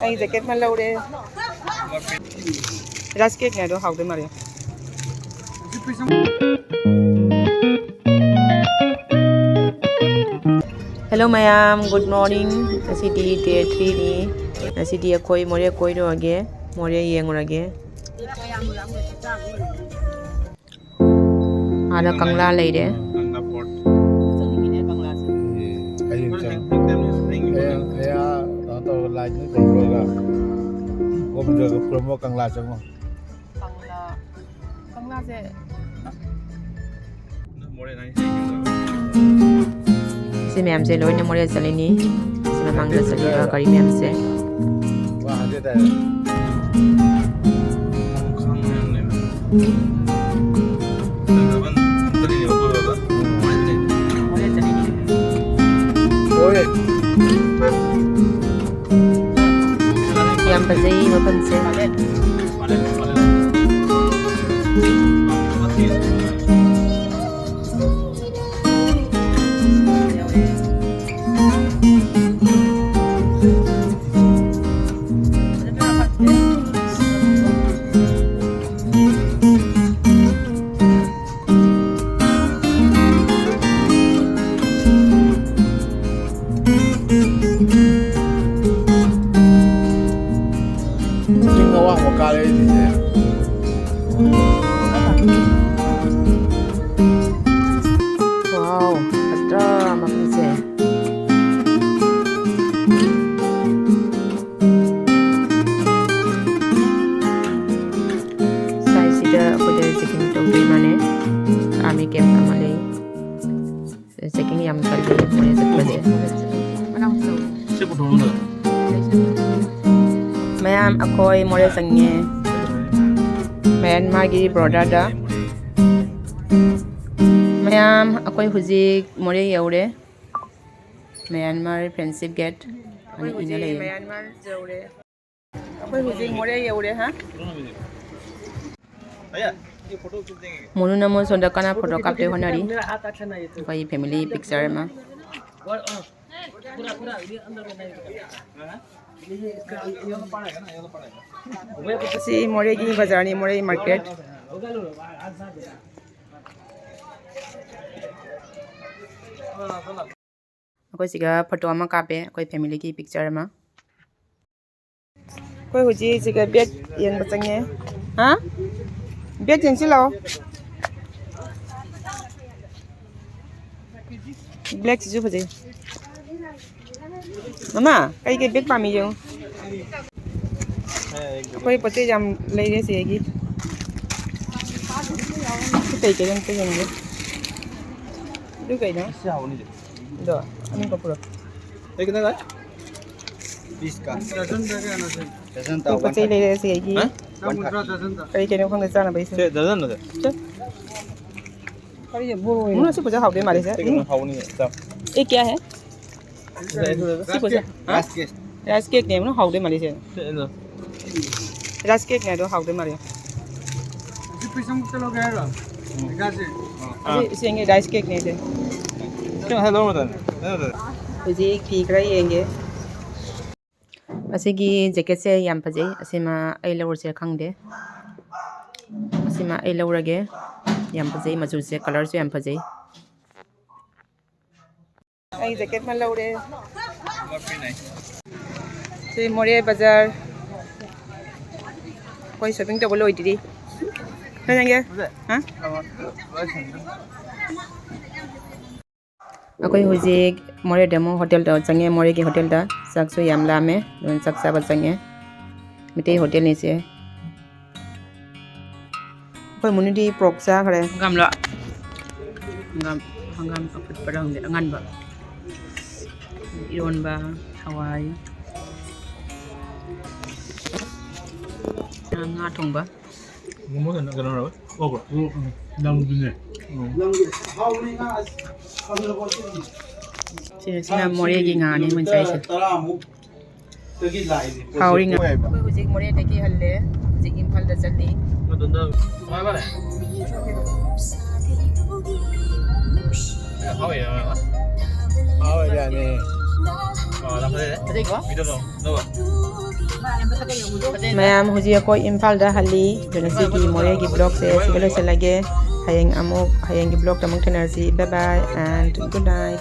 Anh jacket mà lâu đấy. Rasket này đó học đấy mà đi. Hello mayam, good morning. Nasidi day 3 ni. Nasidi koi Moreh koi do age. Moreh yang age. Ada kangla lay de. Kangla port. Atau lainnya kontrol lah. Kau menjaga promo Kangla semua. Kangla se. Moreh nai. Si ma'am se loi ne Moreh chali ni. Si ma'am ang chali ba kari ma'am se. Wah ada dah. Yang pazai mapan se. Wah mau kali ini. Wow, ada mapan se. Saya sida aku dari checking tong di mana. Army camp amale. Checking yang kali Moreh sekali. Siapa dulu dah? Mayam akoy Moreh sangye. Myanmar gi border da. Mayam akoy huzik Moreh yaure. Myanmar friendship gate. Ani ina lay. Myanmar jaure. Akoy huzik Moreh yaure ha. Ayah, ये photo खींच देंगे. Munu namo sonda kana photo kapte honari. Akoy family picture ma. Si Moreh ki bazaar ni Moreh market. Akoy siga photo ama kape akoy family ki picture ma. Akoy huji siga bed yang bacangye. Ha? Bed yang silo. Black sisu phajai. Mama, kai ke bed pami yo. Akoy pate jam lai re se gi. Kai ke yang yang ge. Du kai na. Siapa ni? Do, ani ko pura. ये कितना का? 20 का. Dozen देगा ना से. Dozen Ko pate lai re se gi. Dozen था. Kai ke no khang sa na bai se. से dozen ना से. Muna se puja haude mare se. लेकिन खाओ नहीं है. ये क्या है? से puja. Basket. Rice cake ne no haude mare se. से लो. Rice cake ne do haude mare. किसम के लोग हैं ना? कैसे? Asi senge rice cake ne se. क्यों हेलो मत? Huji phi kra yenge. Asigi jacket se yam phajai asima ai lawr se khangde. Asima ai lawrage yam phajai machu se color se yam phajai. Ai jacket ma lawre. Si Moreh bazar. Koi shopping table loi diri. Kaya ha? Akoy huji Moreh demo hotel da change Moreh ki hotel da sakso yam lame don saksa ba change mite hotel ni se akoy munidi proksa khare ngam la ngam apit padang de ngan ba iron ba hawai nga thong ba Ngomong kan kan apa? Oh, bro. Dalam dunia. Sina Moreh gi nga ni mun sai se hawri nga akoy huji Moreh de ki halle huji imphal da chali Madanda. Mana mana? How ya? How ya ni? mayam huji akoi imphal da hali dona sigi more gi blog se sigalo selage hayeng gi blog tamang tenersi bye bye and good night